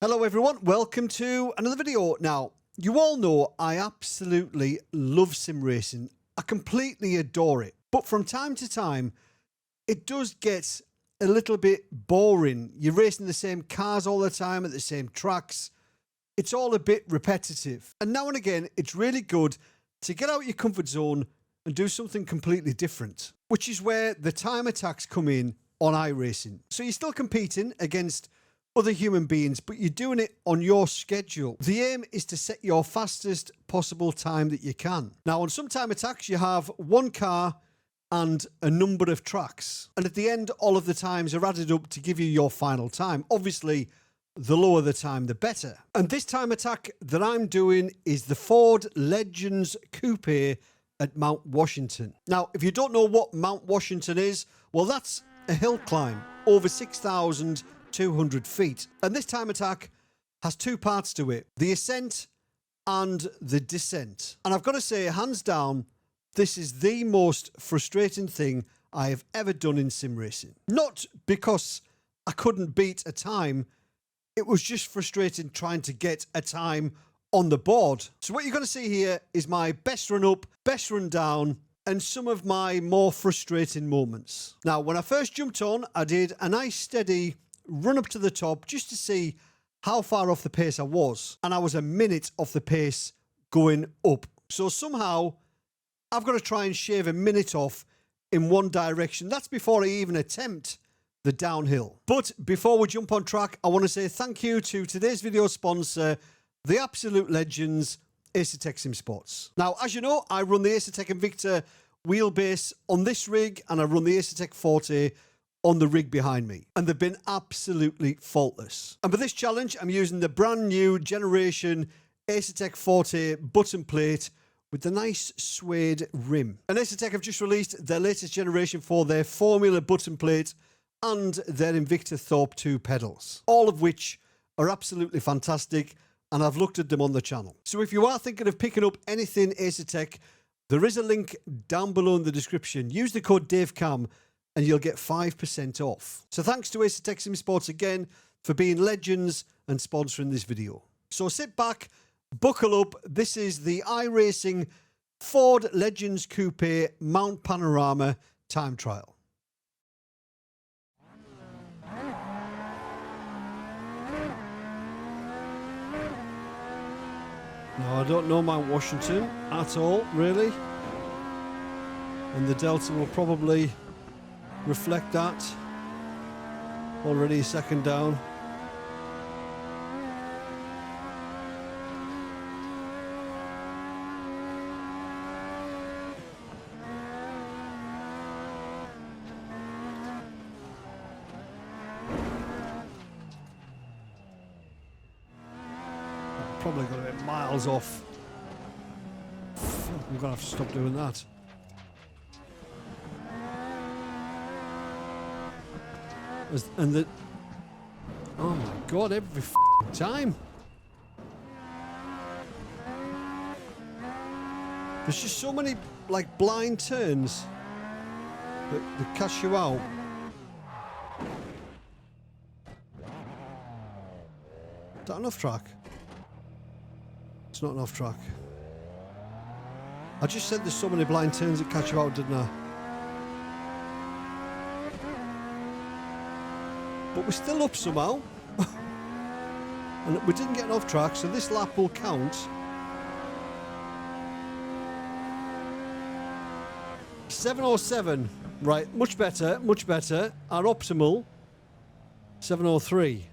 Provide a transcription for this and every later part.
Hello everyone, welcome to another video. Now, you all know I absolutely love sim racing. I completely adore it. But from time to time, it does get a little bit boring. You're racing the same cars all the time at the same tracks. It's all a bit repetitive. And now and again, it's really good to get out your comfort zone and do something completely different, which is where the time attacks come in on iRacing. So you're still competing against other human beings, but you're doing it on your schedule. The aim is to set your fastest possible time that you can. Now, on some time attacks, you have one car and a number of tracks. And at the end, all of the times are added up to give you your final time. Obviously, the lower the time, the better. And this time attack that I'm doing is the Ford Legends Coupe at Mount Washington. Now, if you don't know what Mount Washington is, well, that's a hill climb over 6,200 feet. And this time attack has two parts to it, the ascent and the descent. And I've got to say, hands down, this is the most frustrating thing I have ever done in sim racing. Not because I couldn't beat a time, it was just frustrating trying to get a time on the board. So what you're going to see here is my best run up, best run down, and some of my more frustrating moments. Now, when I first jumped on, I did a nice steady run up to the top just to see how far off the pace I was. And I was a minute off the pace going up. So somehow I've got to try and shave a minute off in one direction. That's before I even attempt the downhill. But before we jump on track, I want to say thank you to today's video sponsor, the absolute legends, Acertech Sim Sports. Now, as you know, I run the Acertech Invicta wheelbase on this rig, and I run the Acertech Forte on the rig behind me, and they've been absolutely faultless. And for this challenge, I'm using the brand new generation Acertech Forte button plate with the nice suede rim. And Acertech have just released their latest generation for their Formula button plate and their Invicta Thorpe 2 pedals, all of which are absolutely fantastic, and I've looked at them on the channel. So if you are thinking of picking up anything Acertech, there is a link down below in the description. Use the code DaveCam and you'll get 5% off. So thanks to Acertech Sim Sports again for being legends and sponsoring this video. So sit back, buckle up. This is the iRacing Ford Legends Coupe Mount Panorama time trial. No, I don't know Mount Washington at all, really. And the Delta will probably reflect that. Already second down. Probably got to be miles off. I'm gonna have to stop doing that. And the, oh my god, every time. There's just so many like blind turns that catch you out. Is that enough track? It's not enough track. I just said there's so many blind turns that catch you out, didn't I? But we're still up somehow. And we didn't get off track, so this lap will count. 7:07. Right, much better, much better. Our optimal, 7:03.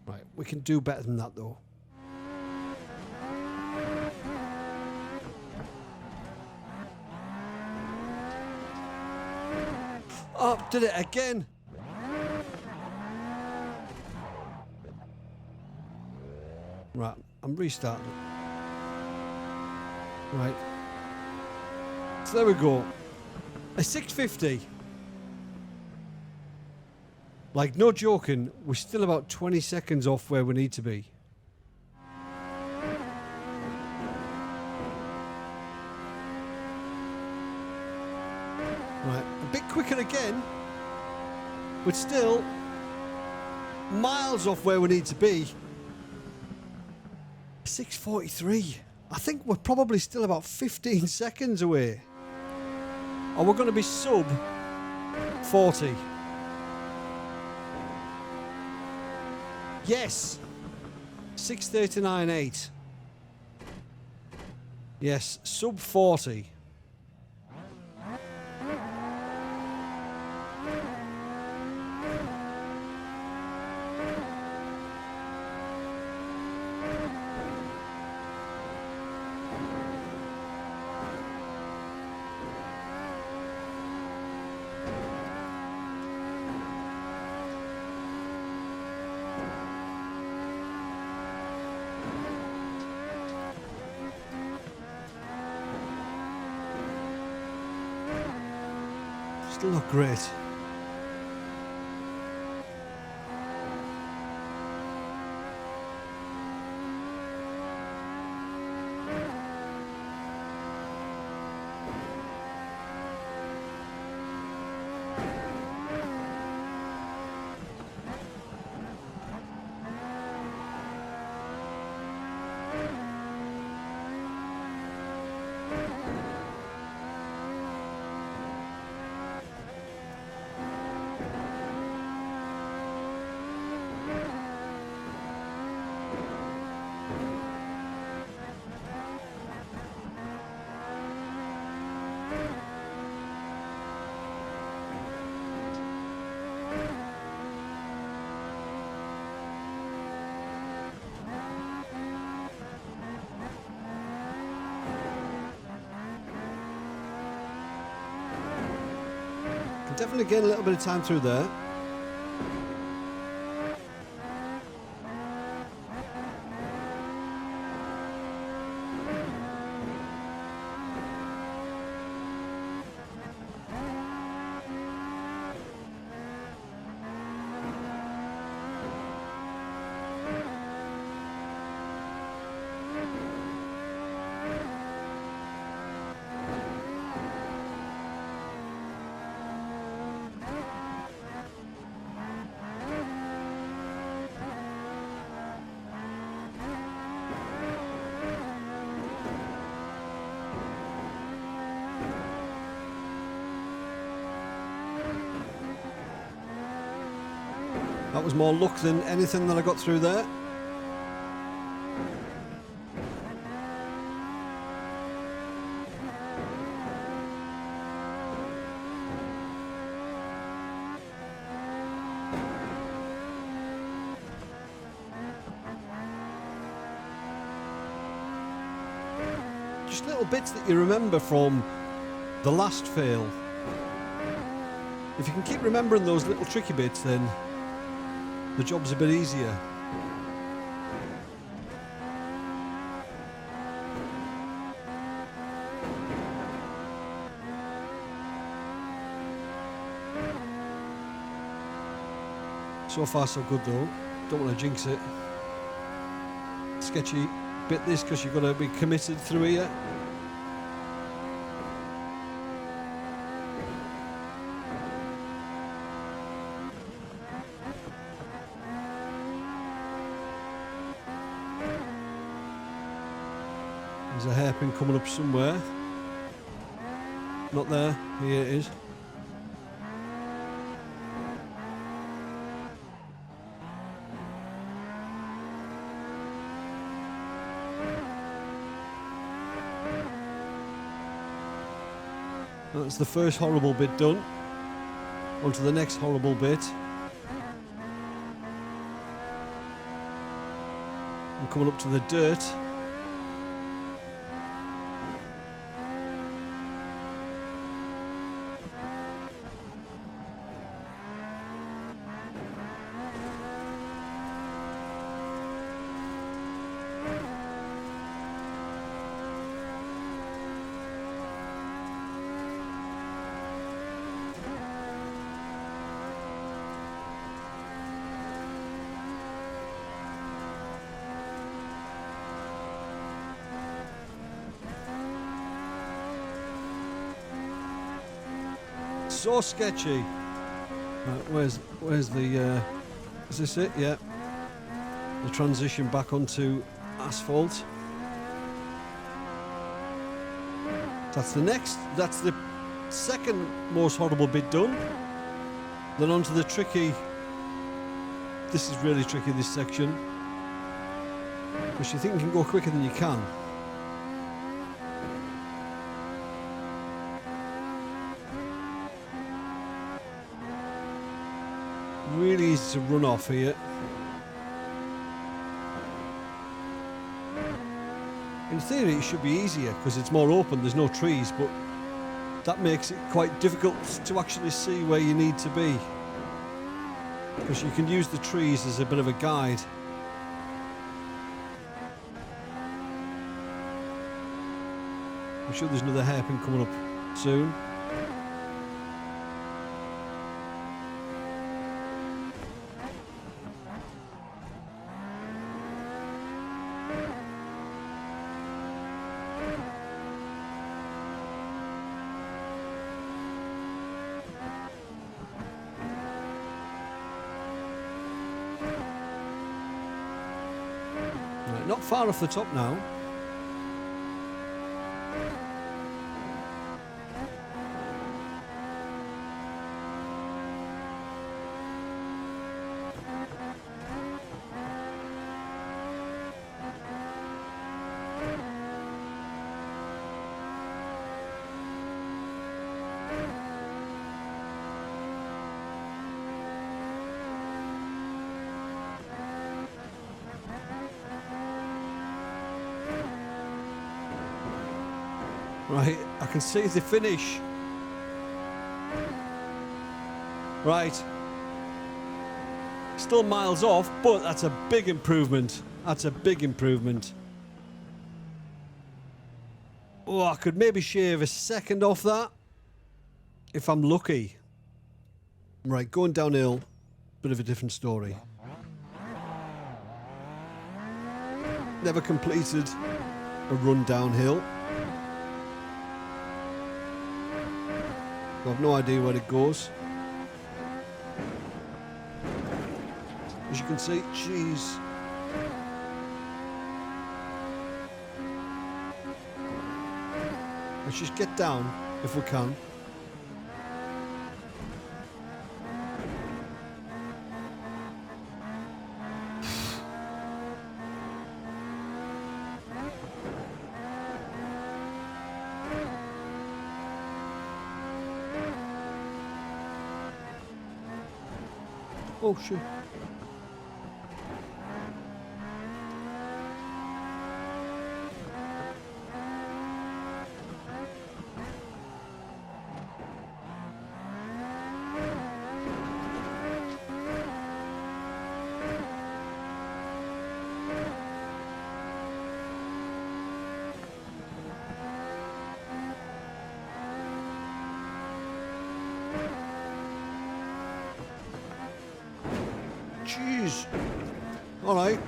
Right, we can do better than that though. Oh, did it again. Right, I'm restarting. Right. So there we go. A 650. Like, no joking, we're still about 20 seconds off where we need to be. Right, a bit quicker again, but still miles off where we need to be. 6:43. I think we're probably still about 15 seconds away. Or we're going to be sub 40. Yes. 6:39.8. Yes, sub 40. Still not great. Definitely gain a little bit of time through there. That was more luck than anything that I got through there. Just little bits that you remember from the last fail. If you can keep remembering those little tricky bits, then the job's a bit easier. So far so good though. Don't want to jinx it. Sketchy bit this because you've got to be committed through here. There's a hairpin coming up somewhere. Not there. Here it is. That's the first horrible bit done. On to the next horrible bit. I'm coming up to the dirt. So sketchy. Right, where's the is this it? Yeah. The transition back onto asphalt. That's the second most horrible bit done. Then onto the tricky. This is really tricky, this section. Because you think you can go quicker than you can. Really easy to run off here. In theory it should be easier because it's more open, there's no trees, but that makes it quite difficult to actually see where you need to be. Because you can use the trees as a bit of a guide. I'm sure there's another hairpin coming up soon. Right, not far off the top now. Right, I can see the finish. Right. Still miles off, but that's a big improvement. That's a big improvement. Oh, I could maybe shave a second off that if I'm lucky. Right, going downhill, bit of a different story. Never completed a run downhill. I have no idea where it goes. As you can see, jeez. Let's just get down if we can. Oh shit. Jeez. All right.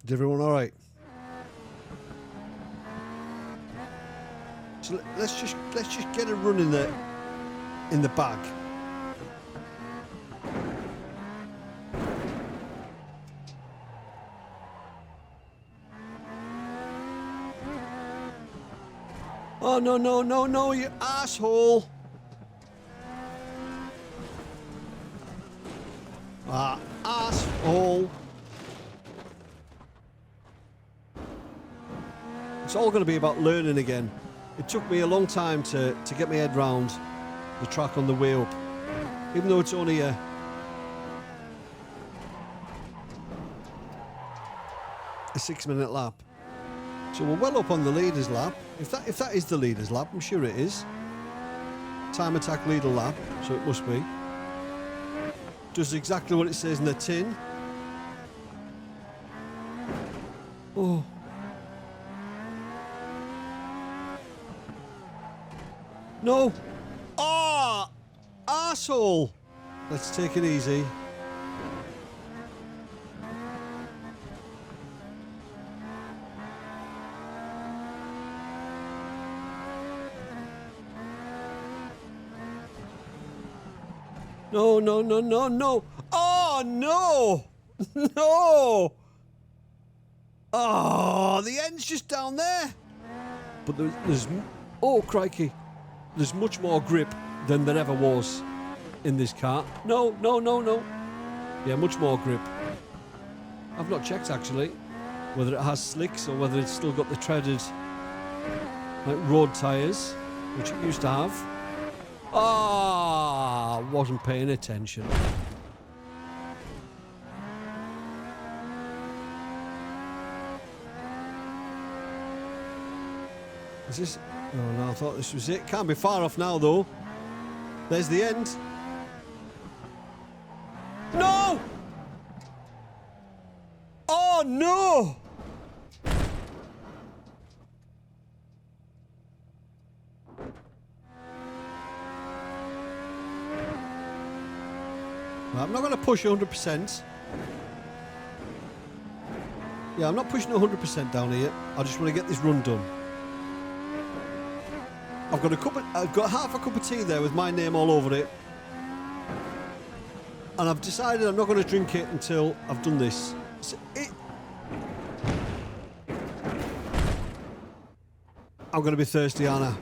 Is everyone all right? So let's just get a run in the bag. No, no, no, no, no, you asshole. Ah, asshole. It's all going to be about learning again. It took me a long time to get my head round the track on the way up. Even though it's only a 6-minute lap. So we're well up on the leader's lap. If that is the leader's lap, I'm sure it is. Time attack leader lap, so it must be. Does exactly what it says in the tin. Oh. No. Ah! Oh, arsehole! Let's take it easy. No, no, no, no, no. Oh, no. No. Oh, the end's just down there. But there's... Oh, crikey. There's much more grip than there ever was in this car. No, no, no, no. Yeah, much more grip. I've not checked, actually, whether it has slicks or whether it's still got the treaded like road tyres, which it used to have. Ah, wasn't paying attention. Is this... Oh no, I thought this was it. Can't be far off now, though. There's the end. No! Oh no! I'm not going to push 100%. Yeah, I'm not pushing 100% down here. I just want to get this run done. I've got half a cup of tea there with my name all over it. And I've decided I'm not going to drink it until I've done this. I'm going to be thirsty, aren't I?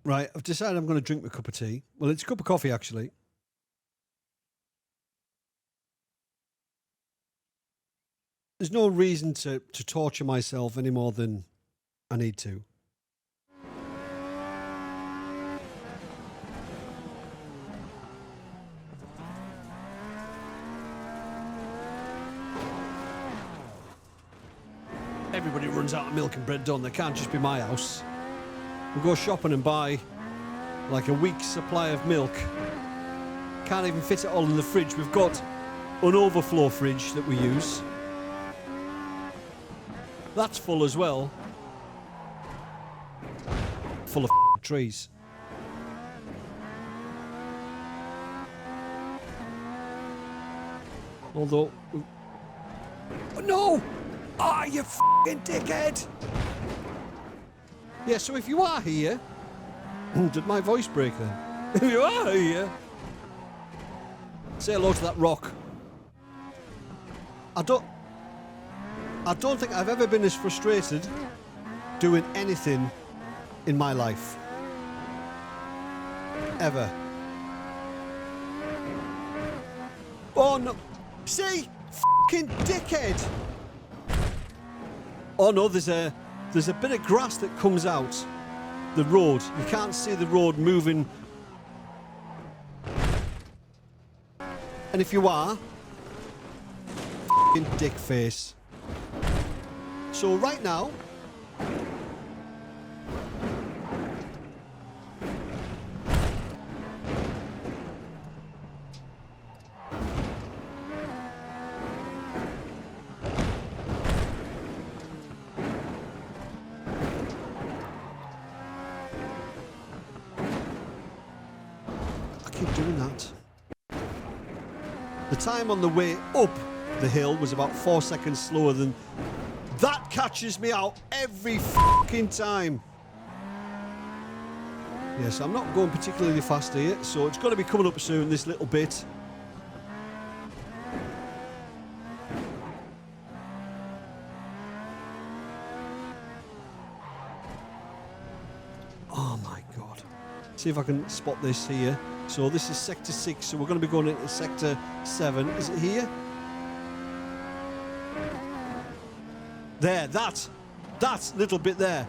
Right, I've decided I'm going to drink my cup of tea. Well, it's a cup of coffee, actually. There's no reason to torture myself any more than I need to. Everybody runs out of milk and bread, don't they? Can't just be my house. We'll go shopping and buy like a week's supply of milk. Can't even fit it all in the fridge. We've got an overflow fridge that we use. That's full as well. Full of trees. Although... Oh, no! Ah, you f***ing dickhead! Yeah, so if you are here... Did my voice break then? If you are here... Say hello to that rock. I don't think I've ever been as frustrated doing anything in my life. Ever. Oh no. See? Fucking dickhead. Oh no, there's a bit of grass that comes out the road. You can't see the road moving. And if you are, fucking dick face. So right now, I keep doing that. The time on the way up the hill was about 4 seconds slower than... That catches me out every fucking time. Yes, I'm not going particularly fast here, so it's got to be coming up soon, this little bit. See if I can spot this here. So this is sector 6, so we're going to be going into sector 7. Is it here? There, that little bit there.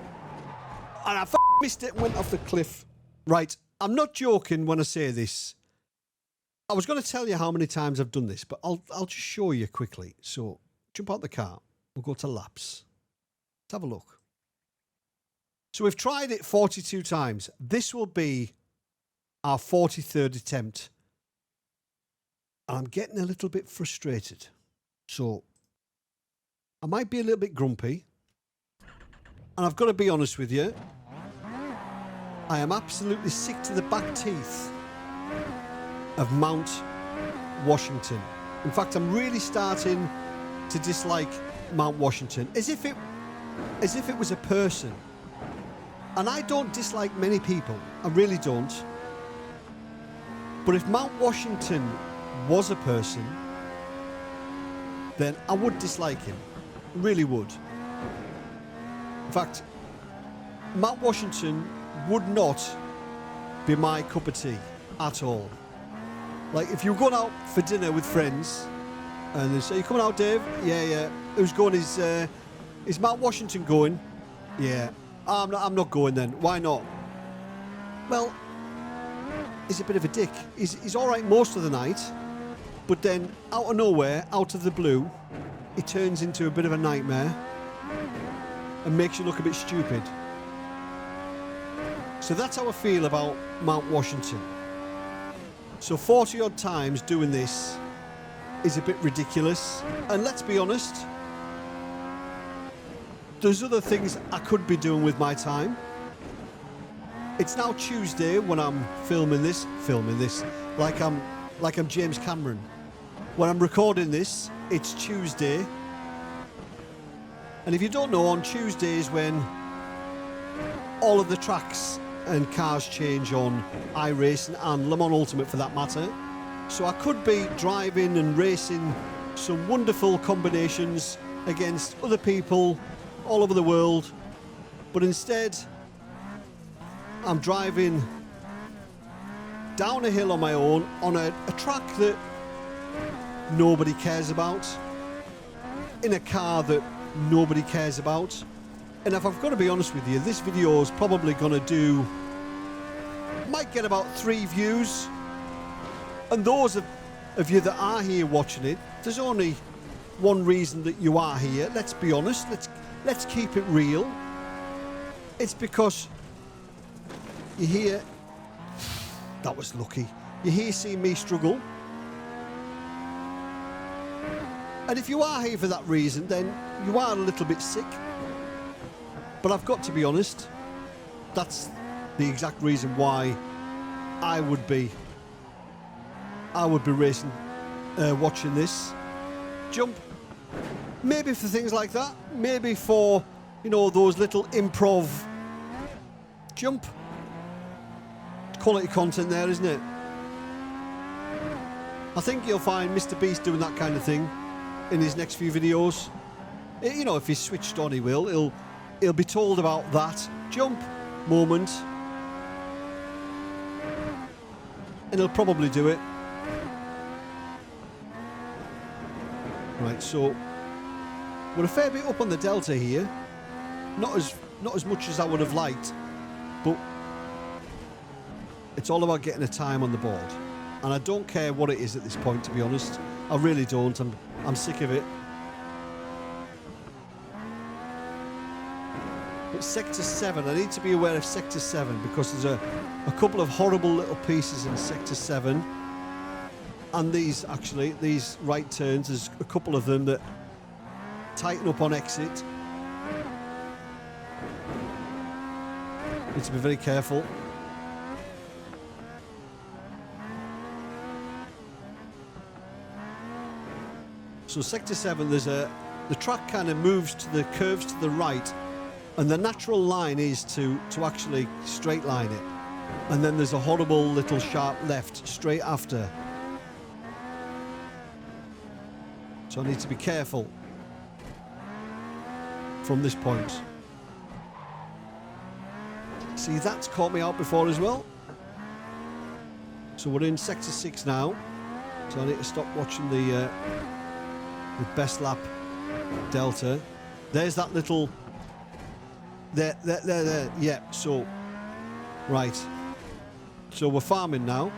And I missed it and went off the cliff. Right, I'm not joking when I say this. I was going to tell you how many times I've done this, but I'll just show you quickly. So jump out the car. We'll go to laps. Let's have a look. So we've tried it 42 times. This will be our 43rd attempt. And I'm getting a little bit frustrated. So I might be a little bit grumpy. And I've got to be honest with you. I am absolutely sick to the back teeth of Mount Washington. In fact, I'm really starting to dislike Mount Washington. As if it was a person. And I don't dislike many people. I really don't. But if Mount Washington was a person, then I would dislike him. I really would. In fact, Mount Washington would not be my cup of tea at all. Like, if you're going out for dinner with friends and they say, "You coming out, Dave?" Yeah. Who's going? Is Mount Washington going? Yeah. I'm not going then. Why not? Well, he's a bit of a dick. He's all right most of the night, but then out of nowhere, out of the blue, he turns into a bit of a nightmare and makes you look a bit stupid. So that's how I feel about Mount Washington. So 40 odd times doing this is a bit ridiculous. And let's be honest, there's other things I could be doing with my time. It's now Tuesday when I'm filming this, like I'm James Cameron. When I'm recording this, it's Tuesday. And if you don't know, on Tuesdays when all of the tracks and cars change on iRacing and Le Mans Ultimate for that matter. So I could be driving and racing some wonderful combinations against other people all over the world, but instead I'm driving down a hill on my own on a track that nobody cares about, in a car that nobody cares about. And if I've got to be honest with you, this video is probably going to might get about 3 views, and those of you that are here watching it, there's only one reason that you are here. Let's be honest, let's keep it real. It's because you're here. That was lucky. You're here seeing me struggle. And if you are here for that reason, then you are a little bit sick. But I've got to be honest, that's the exact reason why I would be racing, watching this. Jump. Maybe for things like that. Maybe for, you know, those little improv jump. Quality content there, isn't it? I think you'll find Mr. Beast doing that kind of thing in his next few videos. You know, if he's switched on, he will. He'll be told about that jump moment, and he'll probably do it. Right, so we're a fair bit up on the delta here. Not as much as I would have liked, but it's all about getting a time on the board. And I don't care what it is at this point, to be honest. I really don't. I'm sick of it. But Sector 7, I need to be aware of Sector 7 because there's a couple of horrible little pieces in Sector 7. And these right turns, there's a couple of them that tighten up on exit. Need to be very careful. So Sector 7, the track kind of moves to the curves to the right, and the natural line is to actually straight line it. And then there's a horrible little sharp left straight after. So I need to be careful from this point. See, that's caught me out before as well. So we're in sector 6 now. So I need to stop watching the best lap delta. There's that little... There. Yeah, so... Right. So we're farming now.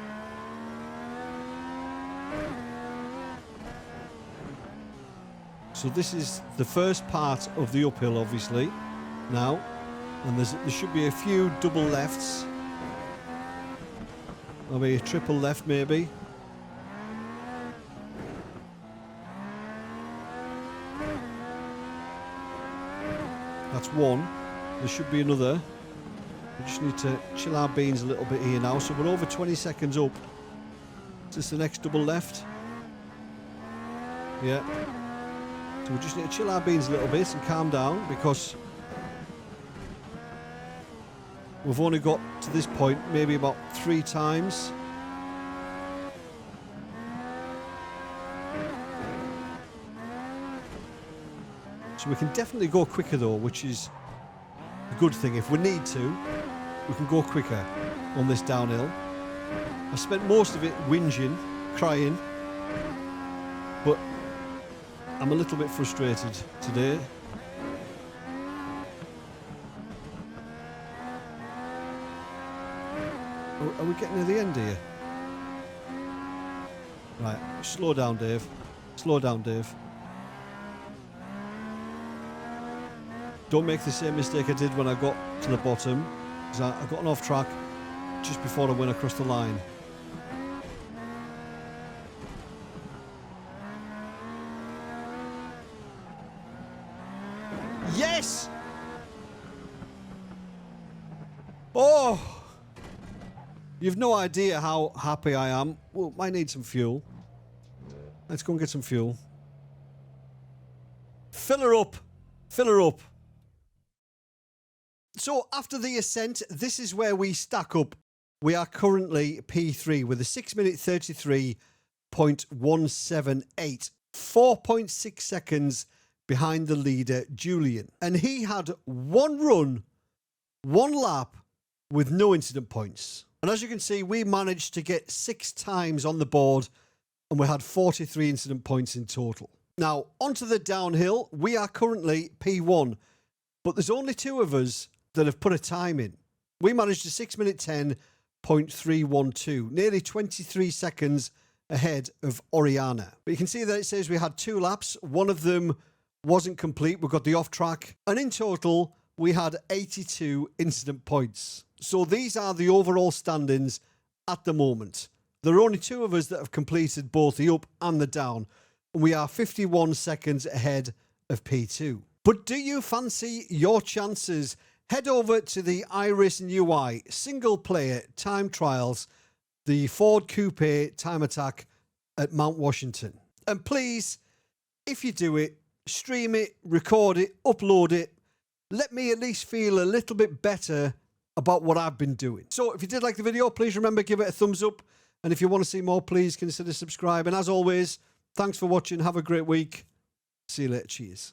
So this is the first part of the uphill, obviously, now. And there should be a few double lefts. Maybe a triple left, maybe. That's one. There should be another. We just need to chill our beans a little bit here now. So we're over 20 seconds up. Is this the next double left? Yeah. So we just need to chill our beans a little bit and calm down, because we've only got to this point maybe about 3 times. So we can definitely go quicker though, which is a good thing. If we need to, we can go quicker on this downhill. I spent most of it whinging, crying, but I'm a little bit frustrated today. Are we getting near the end here? Right, slow down, Dave. Slow down, Dave. Don't make the same mistake I did when I got to the bottom, because I got off track just before I went across the line. Yes! Oh! You've no idea how happy I am. Well, I need some fuel. Let's go and get some fuel. Fill her up. Fill her up. So after the ascent, this is where we stack up. We are currently P3 with a 6 minute 33.178. 4.6 seconds behind the leader, Julian. And he had one run, one lap with no incident points. And as you can see, we managed to get 6 times on the board, and we had 43 incident points in total. Now, onto the downhill. We are currently P1, but there's only 2 of us that have put a time in. We managed a 6 minute 10.312, nearly 23 seconds ahead of Oriana. But you can see that it says we had 2 laps. One of them wasn't complete. We got the off track. And in total, we had 82 incident points. So these are the overall standings at the moment. There are only 2 of us that have completed both the up and the down. And we are 51 seconds ahead of P2. But do you fancy your chances? Head over to the iRacing UI single player time trials, the Ford Coupe time attack at Mount Washington. And please, if you do it, stream it, record it, upload it. Let me at least feel a little bit better about what I've been doing. So if you did like the video, please remember, give it a thumbs up. And if you want to see more, please consider subscribing. As always, thanks for watching. Have a great week. See you later. Cheers.